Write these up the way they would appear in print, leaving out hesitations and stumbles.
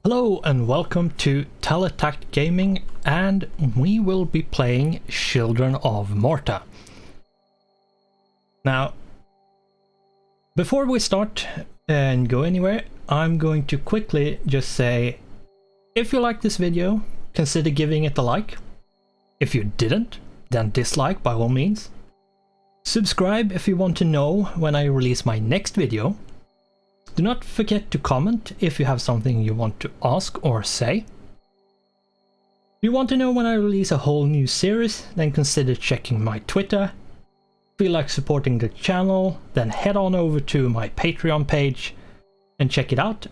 Hello and welcome to TellerTactGaming, and we will be playing Children of Morta. Now, before we start and go anywhere, I'm going to quickly just say, if you like this video, consider giving it a like. If you didn't, then dislike by all means. Subscribe if you want to know when I release my next video. Do not forget to comment if you have something you want to ask or say. If you want to know when I release a whole new series, then consider checking my Twitter. If you like supporting the channel, then head on over to my Patreon page and check it out.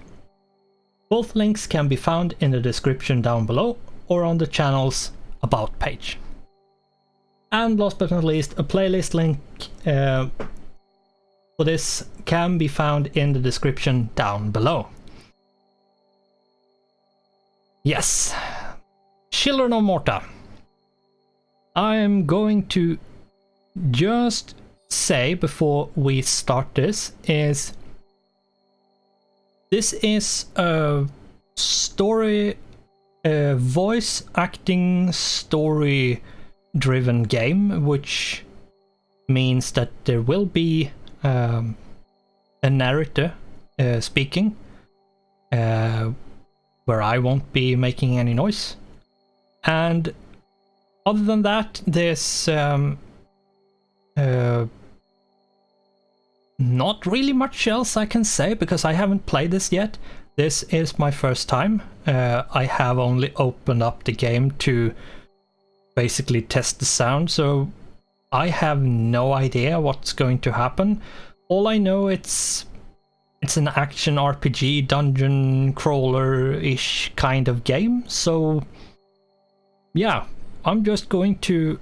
Both links can be found in the description down below or on the channel's About page. And last but not least, a playlist link for this can be found in the description down below. Yes, Children of Morta. I'm going to just say before we start this is a story, voice acting story driven game, which means that there will be a narrator speaking, where I won't be making any noise, and other than that there's not really much else I can say because I haven't played this yet. This is my first time. I have only opened up the game to basically test the sound, so I have no idea what's going to happen. All I know it's an action RPG, dungeon crawler-ish kind of game, so yeah, I'm just going to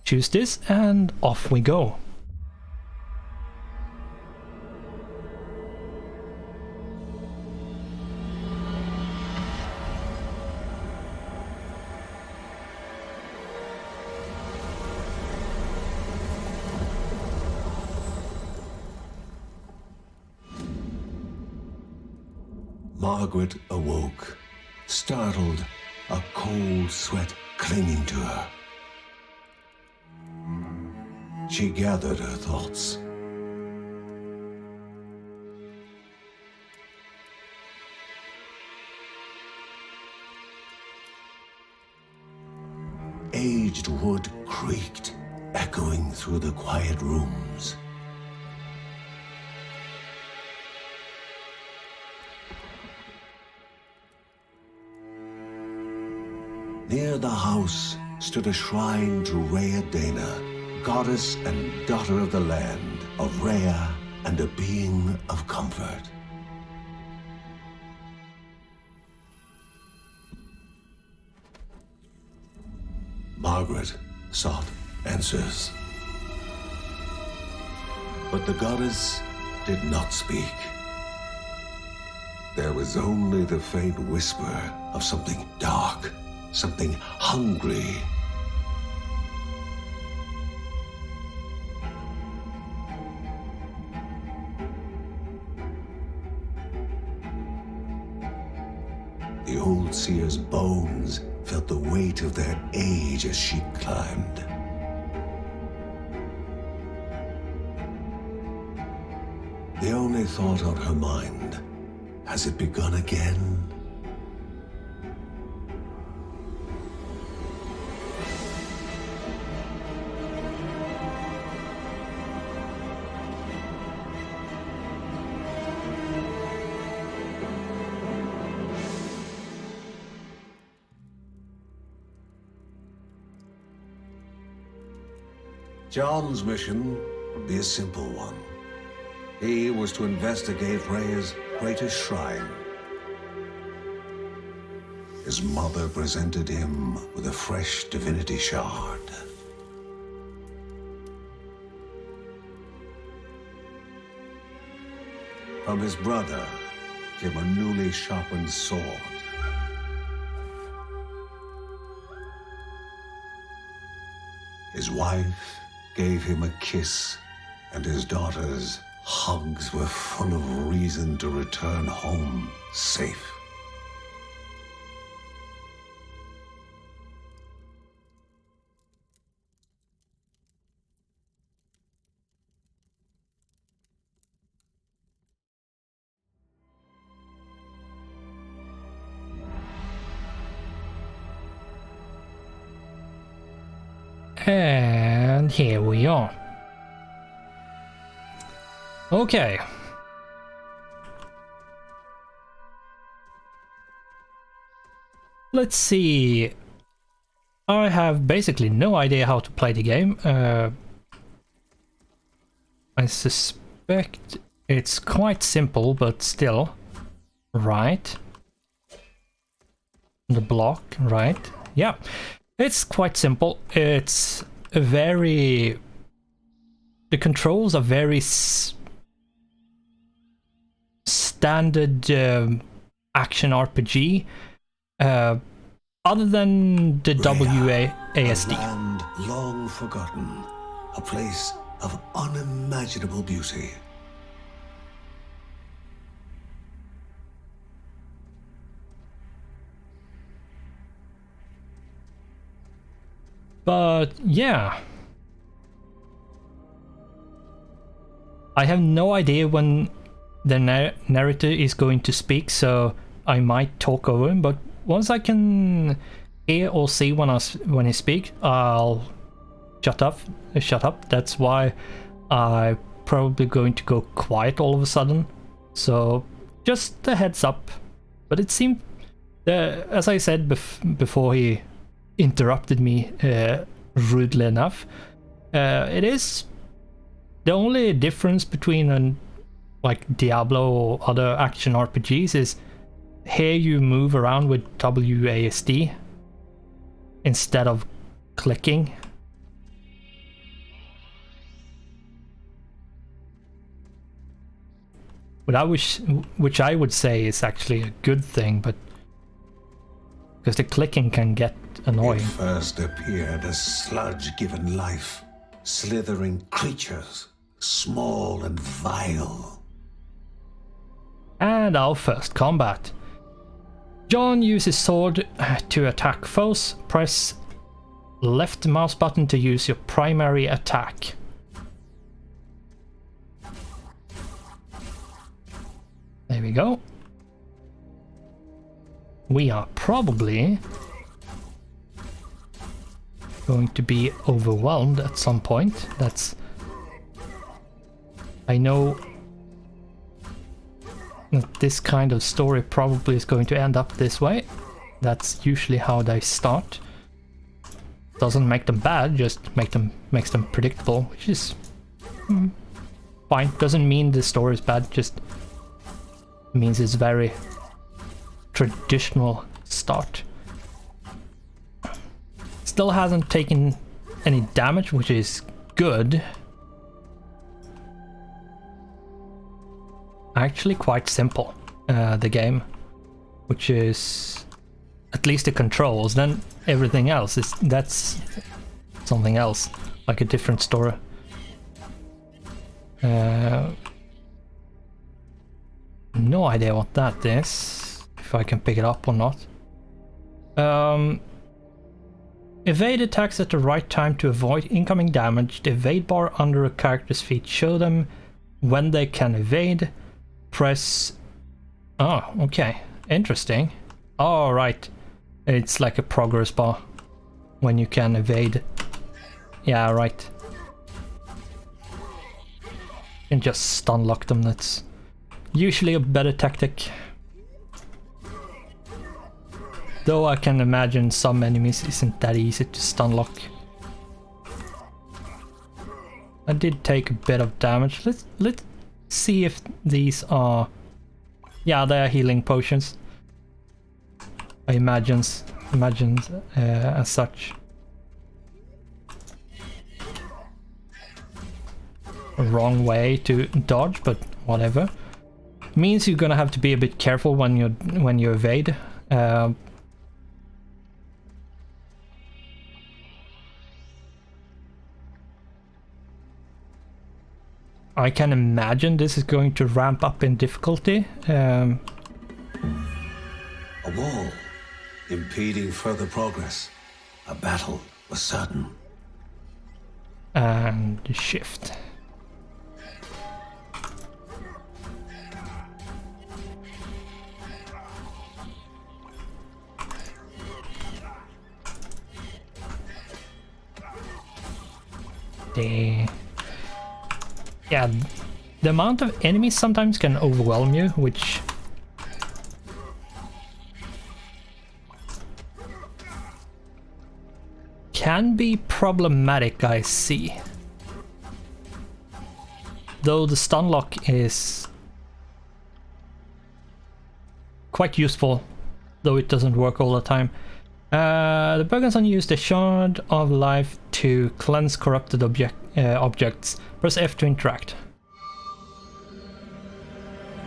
choose this and off we go. Margaret awoke, startled, a cold sweat clinging to her. She gathered her thoughts. Aged wood creaked, echoing through the quiet rooms. Near the house stood a shrine to Rhea Dana, goddess and daughter of the land, of Rhea and a being of comfort. Margaret sought answers. But the goddess did not speak. There was only the faint whisper of something dark, something hungry. The old seer's bones felt the weight of their age as she climbed. The only thought on her mind, has it begun again? John's mission would be a simple one. He was to investigate Rhea's greatest shrine. His mother presented him with a fresh divinity shard. From his brother came a newly sharpened sword. His wife gave him a kiss, and his daughters Hugs were full of reason to return home safe. And here we are. Okay. Let's see. I have basically no idea how to play the game. I suspect it's quite simple, but still. Right. The block, right. Yeah. It's quite simple. It's a very... The controls are very standard action RPG. Other than the WASD. A land long forgotten. A place of unimaginable beauty. But yeah, I have no idea when the narrator is going to speak, so I might talk over him, but once I can hear or see when he speaks, I'll shut up. That's why I'm probably going to go quiet all of a sudden, so just a heads up. But it seemed, as I said before he interrupted me rudely enough, it is the only difference between like Diablo or other action RPGs is here you move around with WASD instead of clicking. Which I would say is actually a good thing, but because the clicking can get annoying. It first appeared as sludge given life, slithering creatures, small and vile. And our first combat. John uses sword to attack foes. Press left mouse button to use your primary attack. There we go. We are probably going to be overwhelmed at some point. I know that this kind of story probably is going to end up this way. That's usually how they start. Doesn't make them bad, just makes them predictable, which is fine. Doesn't mean the story is bad, just means it's very traditional start. Still hasn't taken any damage, which is good. Actually quite simple, the game, which is at least the controls. Then everything else that's something else, like a different story. No idea what that is, if I can pick it up or not. Evade attacks at the right time to avoid incoming damage. The evade bar under a character's feet show them when they can evade. Press... Oh, okay. Interesting. Oh, right. It's like a progress bar when you can evade. Yeah, right. You can just stun lock them. That's usually a better tactic. Though I can imagine some enemies isn't that easy to stun lock. I did take a bit of damage. Let's see if these are... Yeah, they are healing potions. I imagine as such. Wrong way to dodge, but whatever. Means you're gonna have to be a bit careful when you evade. I can imagine this is going to ramp up in difficulty. A wall, impeding further progress. A battle was certain. And shift. Yeah, the amount of enemies sometimes can overwhelm you, which can be problematic, I see. Though the stun lock is quite useful, though it doesn't work all the time. The Bergsons used a shard of life to cleanse corrupted objects. Press F to interact.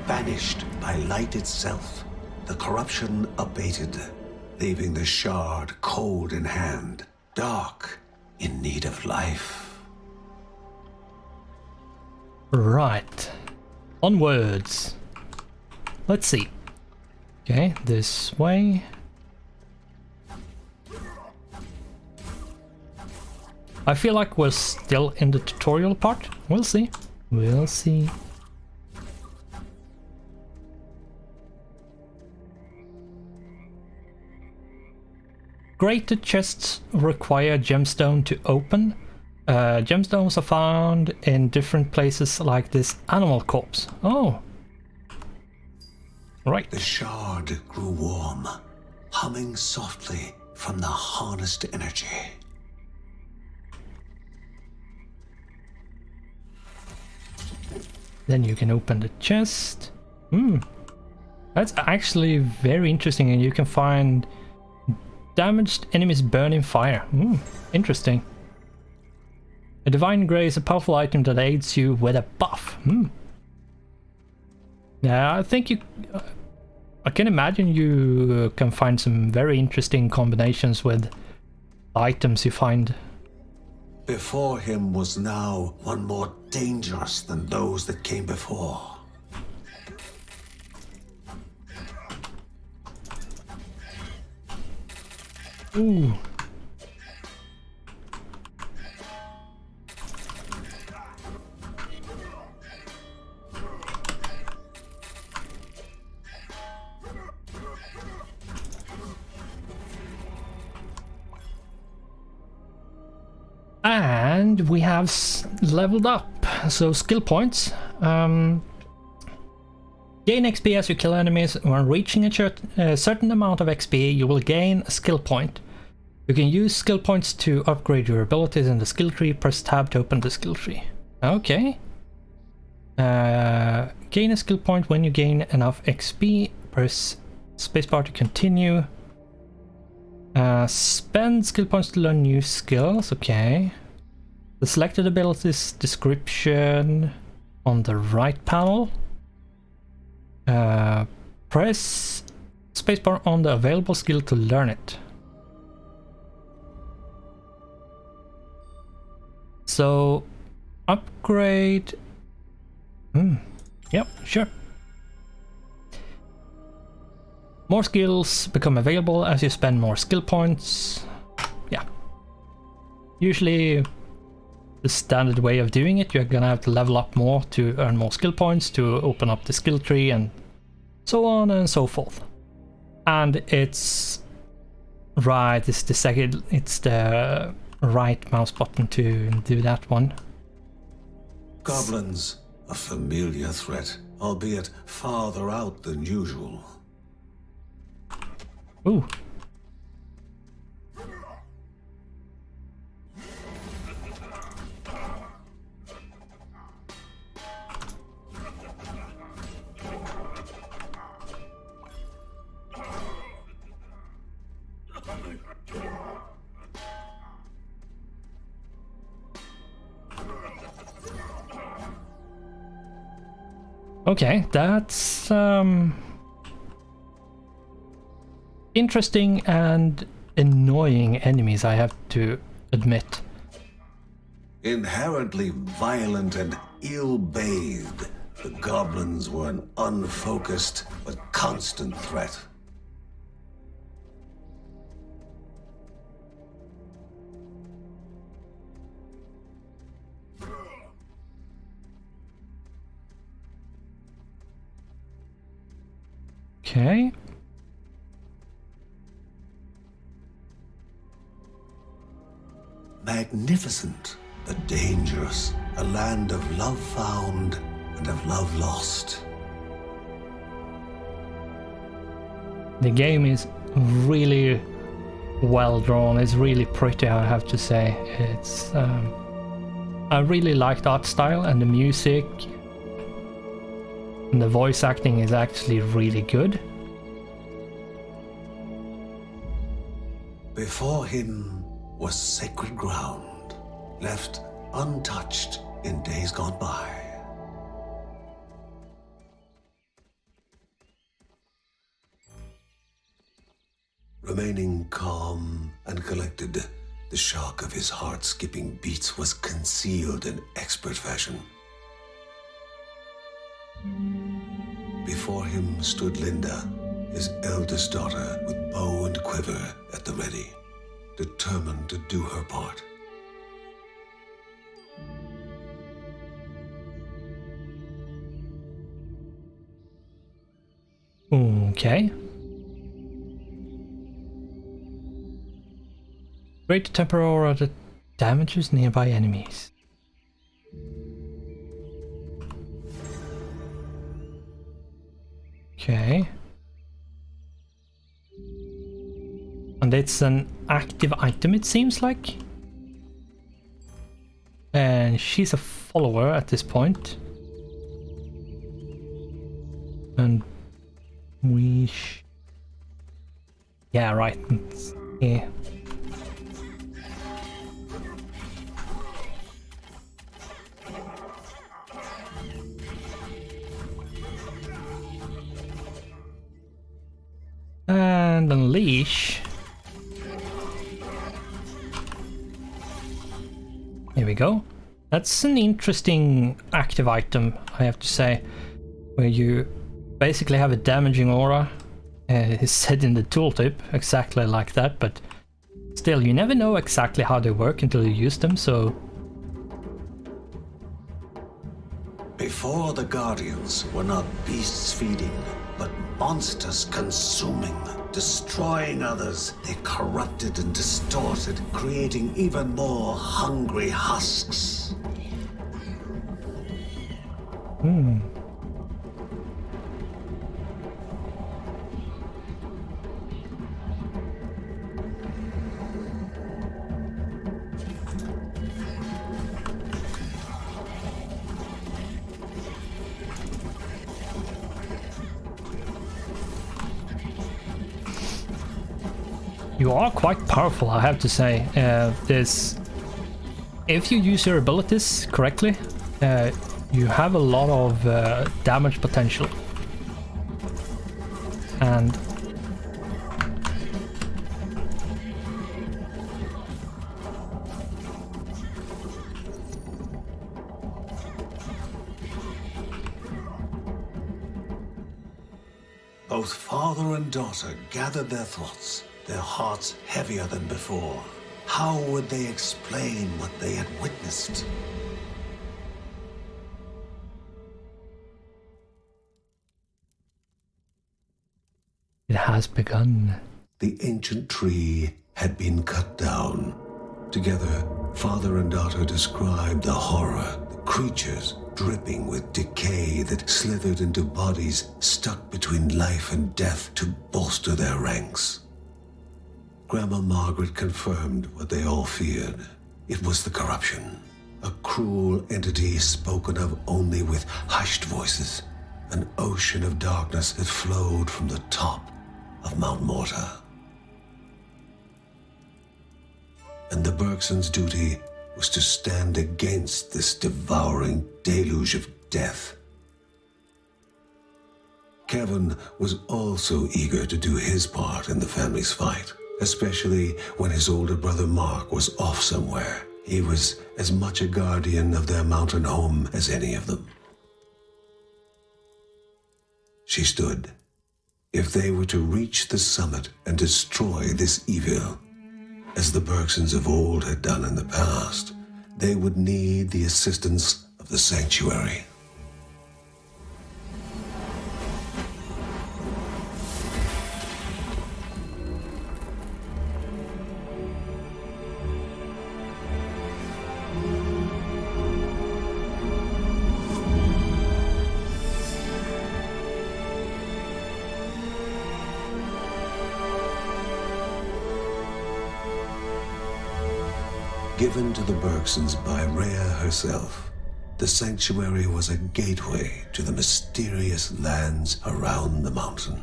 Vanished by light itself, the corruption abated, leaving the shard cold in hand, dark, in need of life. Right. Onwards. Let's see. Okay, this way. I feel like we're still in the tutorial part. We'll see. We'll see. Greater chests require gemstone to open. Gemstones are found in different places like this animal corpse. Oh. Right. The shard grew warm, humming softly from the harnessed energy. Then you can open the chest. That's actually very interesting, and you can find damaged enemies burn in fire. Interesting. A divine grey is a powerful item that aids you with a buff. Yeah, I think you... I can imagine you can find some very interesting combinations with items you find. Before him was now one more dangerous than those that came before. Ooh. And we have leveled up, so skill points. Gain XP as you kill enemies. When reaching a certain amount of XP, you will gain a skill point. You can use skill points to upgrade your abilities in the skill tree. Press tab to open the skill tree. Okay. Gain a skill point when you gain enough XP. Press spacebar to continue. Spend skill points to learn new skills. Okay. The selected abilities description on the right panel. Press spacebar on the available skill to learn it. So, upgrade... Yep, sure. More skills become available as you spend more skill points. Yeah. Usually, the standard way of doing it, you're gonna have to level up more to earn more skill points, to open up the skill tree, and so on and so forth. And it's... Right, it's the right mouse button to do that one. Goblins, a familiar threat, albeit farther out than usual. Ooh. Okay, that's interesting and annoying enemies, I have to admit. Inherently violent and ill-bathed, the goblins were an unfocused but constant threat. Okay. Magnificent, but dangerous. A land of love found and of love lost. The game is really well drawn. It's really pretty, I have to say. It's I really like the art style and the music. And the voice acting is actually really good. Before him was sacred ground, left untouched in days gone by. Remaining calm and collected, the shock of his heart-skipping beats was concealed in expert fashion. Before him stood Linda, his eldest daughter, with bow and quiver at the ready, determined to do her part. Okay. Great temporary aura that damages nearby enemies. Okay. And it's an active item, it seems like. And she's a follower at this point. And we yeah, right. Yeah. And unleash. Here we go. That's an interesting active item, I have to say, where you basically have a damaging aura. It's said in the tooltip exactly like that, but still, you never know exactly how they work until you use them, so... Before the Guardians were not beasts feeding, but monsters consuming, destroying others. They corrupted and distorted, creating even more hungry husks. You are quite powerful, I have to say. If you use your abilities correctly, you have a lot of damage potential. And both father and daughter gathered their thoughts, their hearts heavier than before. How would they explain what they had witnessed? it has begun. The ancient tree had been cut down. Together, father and daughter described the horror, the creatures dripping with decay that slithered into bodies stuck between life and death to bolster their ranks. Grandma Margaret confirmed what they all feared. It was the corruption, a cruel entity spoken of only with hushed voices, an ocean of darkness that flowed from the top of Mount Morta. And the Bergsons' duty was to stand against this devouring deluge of death. Kevin was also eager to do his part in the family's fight, especially when his older brother Mark was off somewhere, He was as much a guardian of their mountain home as any of them. She stood. If they were to reach the summit and destroy this evil, as the Bergsons of old had done in the past, they would need the assistance of the sanctuary. Given to the Bergsons by Rhea herself, the sanctuary was a gateway to the mysterious lands around the mountain.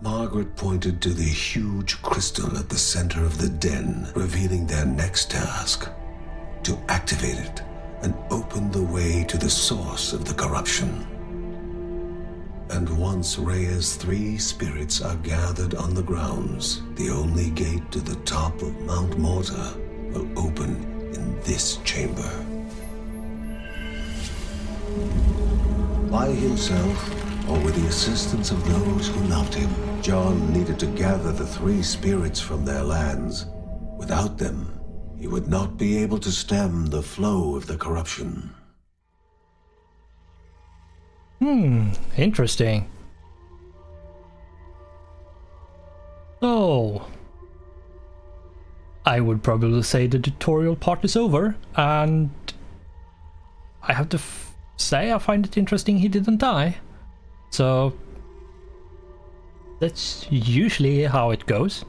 Margaret pointed to the huge crystal at the center of the den, revealing their next task: to activate it and open the way to the source of the corruption. And once Rhea's 3 spirits are gathered on the grounds, the only gate to the top of Mount Morta will open in this chamber. By himself, or with the assistance of those who loved him, John needed to gather the 3 spirits from their lands. Without them, he would not be able to stem the flow of the corruption. Interesting. So, I would probably say the tutorial part is over, and I have to say I find it interesting he didn't die. So, that's usually how it goes.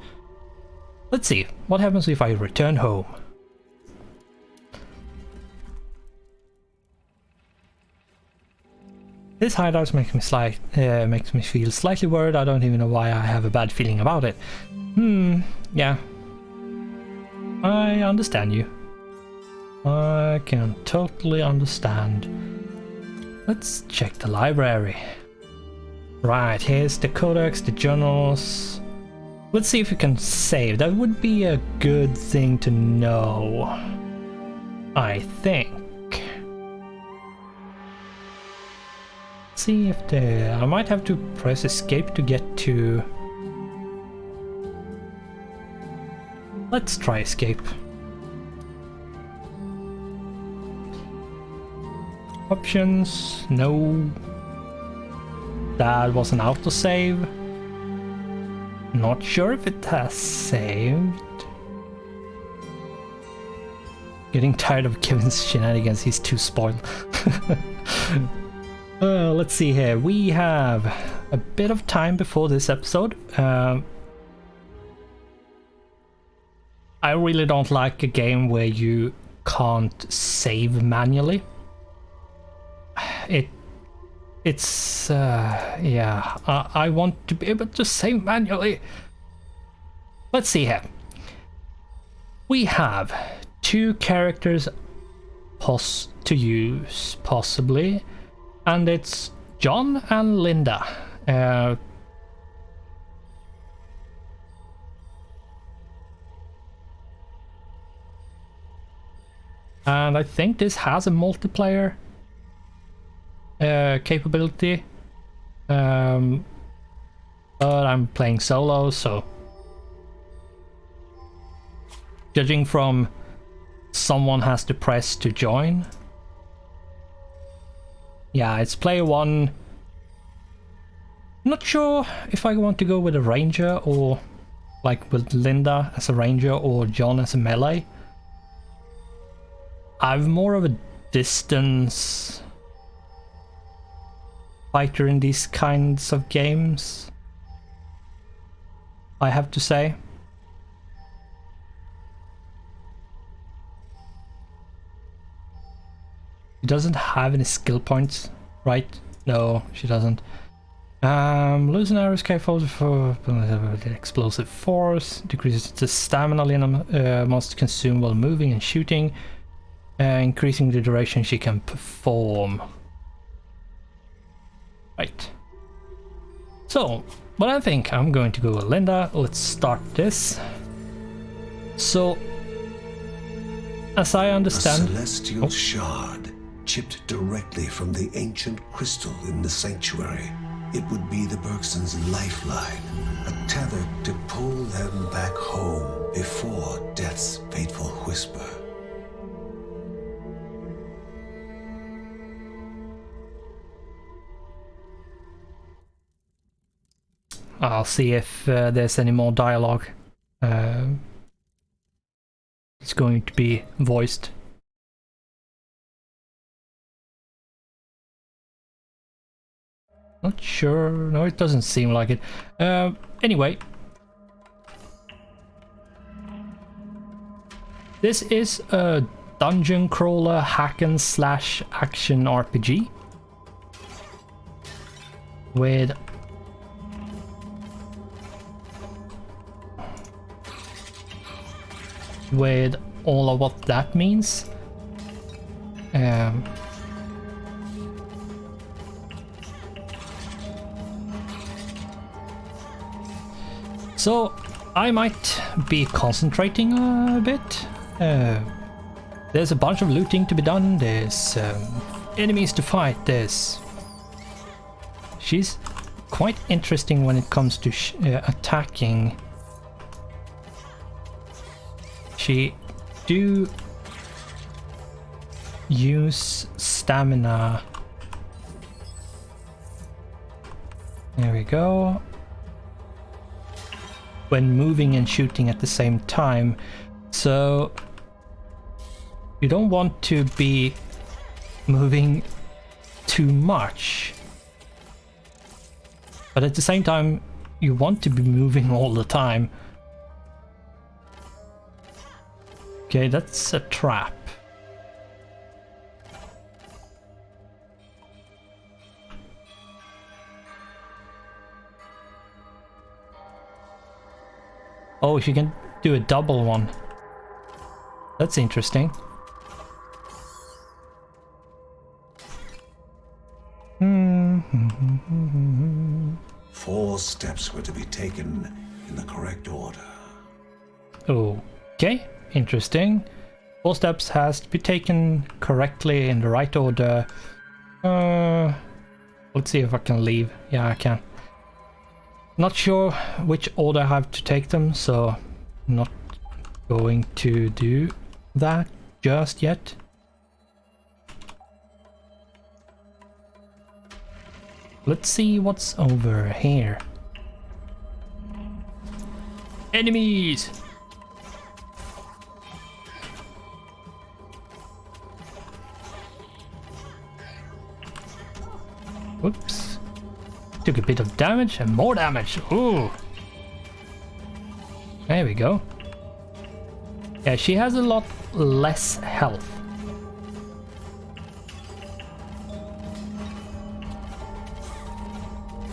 Let's see, what happens if I return home? This hideout makes me feel slightly worried. I don't even know why I have a bad feeling about it. Yeah. I understand you. I can totally understand. Let's check the library. Right, here's the codex, the journals. Let's see if we can save. That would be a good thing to know, I think. See if I might have to press escape to get to... Let's try escape. Options, no. That was an autosave. Not sure if it has saved. Getting tired of Kevin's shenanigans, he's too spoiled. Let's see here. We have a bit of time before this episode. I really don't like a game where you can't save manually. It's yeah, I want to be able to save manually. Let's see here. We have 2 characters to use, possibly. And it's John and Linda. And I think this has a multiplayer capability. But I'm playing solo, so judging from someone has to press to join. Yeah, it's player 1. Not sure if I want to go with a ranger or like with Linda as a ranger or John as a melee. I'm more of a distance fighter in these kinds of games, I have to say. She doesn't have any skill points, right? No, she doesn't. Losing arrows careful for explosive force, decreases the stamina Lena must consume while moving and shooting, increasing the duration she can perform. Right. So, what I think I'm going to go with Linda. Let's start this. So, As I A understand... celestial shard chipped directly from the ancient crystal in the sanctuary. It would be the Bergsons' lifeline, a tether to pull them back home before death's fateful whisper. I'll see if there's any more dialogue. It's going to be voiced. Not sure. No, it doesn't seem like it. Anyway. This is a dungeon crawler hack and slash action RPG. With all of what that means. So I might be concentrating a bit. There's a bunch of looting to be done. There's enemies to fight. She's quite interesting when it comes to attacking. She do use stamina. There we go. When moving and shooting at the same time. So you don't want to be moving too much. But at the same time, you want to be moving all the time. Okay, that's a trap. Oh, she can do a double one. That's interesting. 4 steps were to be taken in the correct order. Okay, interesting. 4 steps has to be taken correctly in the right order. Let's see if I can leave. Yeah, I can. Not sure which order I have to take them, so I'm not going to do that just yet. Let's see what's over here. Enemies! Whoops. Took a bit of damage and more damage. Ooh. There we go. Yeah, she has a lot less health.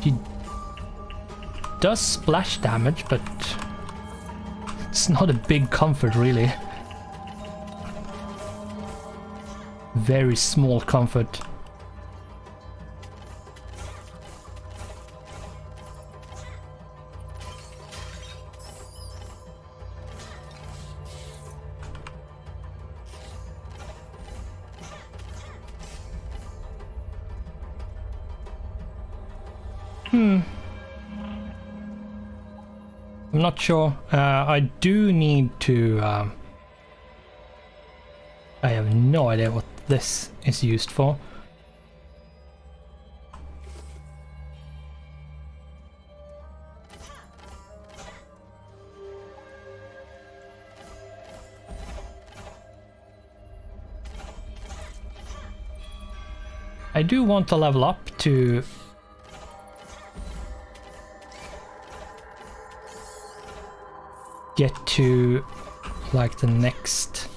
She does splash damage, but it's not a big comfort, really. Very small comfort. I'm not sure. I do need to... I have no idea what this is used for. I do want to level up to... get to like the next...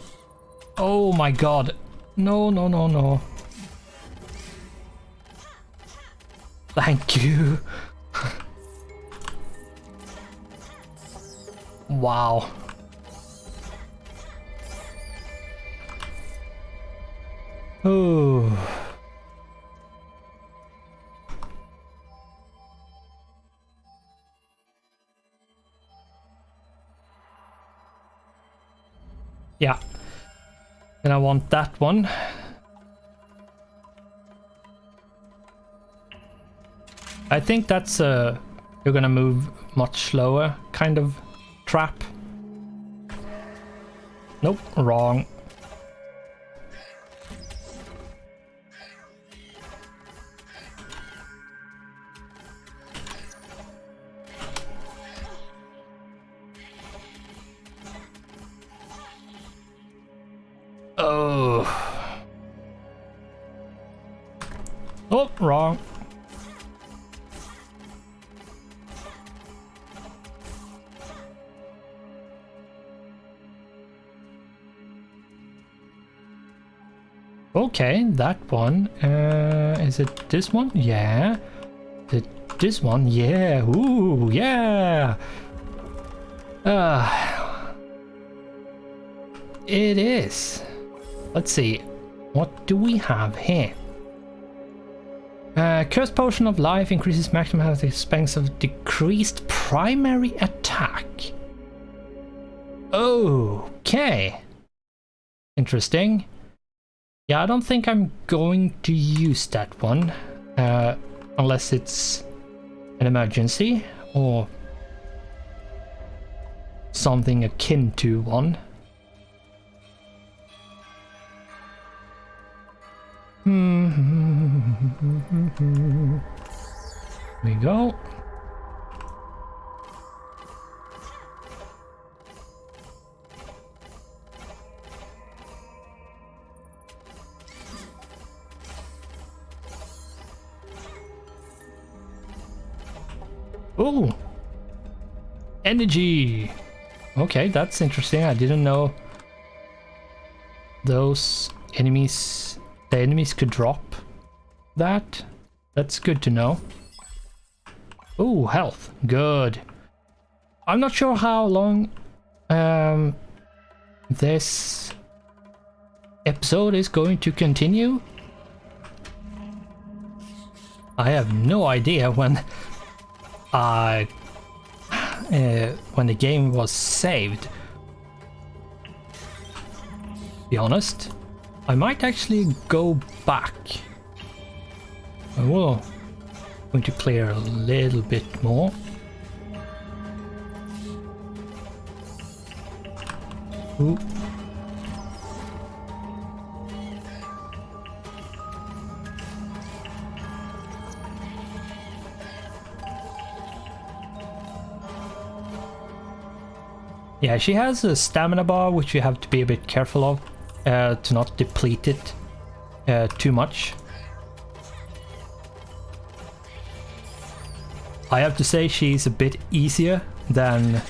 Oh my god. No, no, no, no. Thank you. Wow. Oh. Yeah. And I want that one. I think that's you're gonna move much slower kind of trap. Nope, wrong. Oh. Oh, wrong. Okay, that one. Is it this one? Yeah. Is it this one? Yeah. Ooh, yeah. It is. Let's see. What do we have here? Cursed Potion of Life increases maximum health at the expense of decreased primary attack. Okay. Interesting. Yeah, I don't think I'm going to use that one. Unless it's an emergency or something akin to one. Here we go. Oh, energy. Okay, that's interesting. I didn't know those enemies, the enemies could drop that. That's good to know. Oh, health. Good. I'm not sure how long this episode is going to continue. I have no idea when the game was saved. Be honest, I might actually go back. I will going to clear a little bit more. Ooh. Yeah, she has a stamina bar, which you have to be a bit careful of, to not deplete it too much. I have to say she's a bit easier than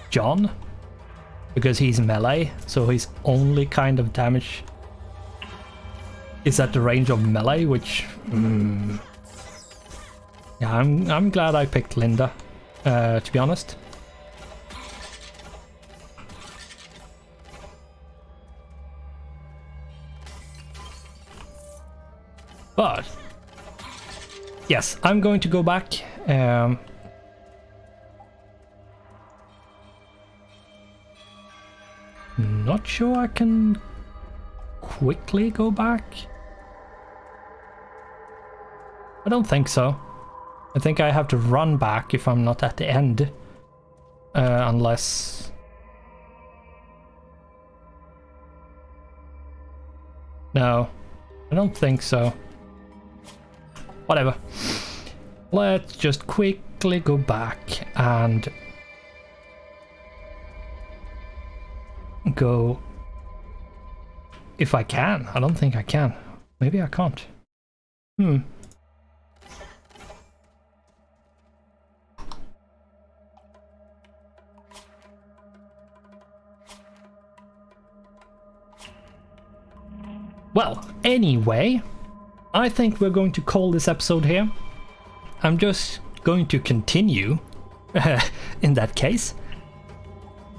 John, because he's melee, so his only kind of damage is at the range of melee, which... Yeah, I'm glad I picked Linda, to be honest. But yes, I'm going to go back. Not sure I can quickly go back. I don't think so. I think I have to run back if I'm not at the end. Unless... No, I don't think so. Whatever. Let's just quickly go back and go, if I can. I don't think I can. Maybe I can't. Well, anyway, I think we're going to call this episode here. I'm just going to continue in that case.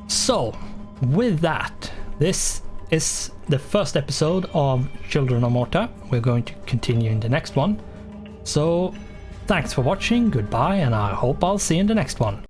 So, with that, this is the first episode of Children of Morta. We're going to continue in the next one. So, thanks for watching, goodbye, and I hope I'll see you in the next one.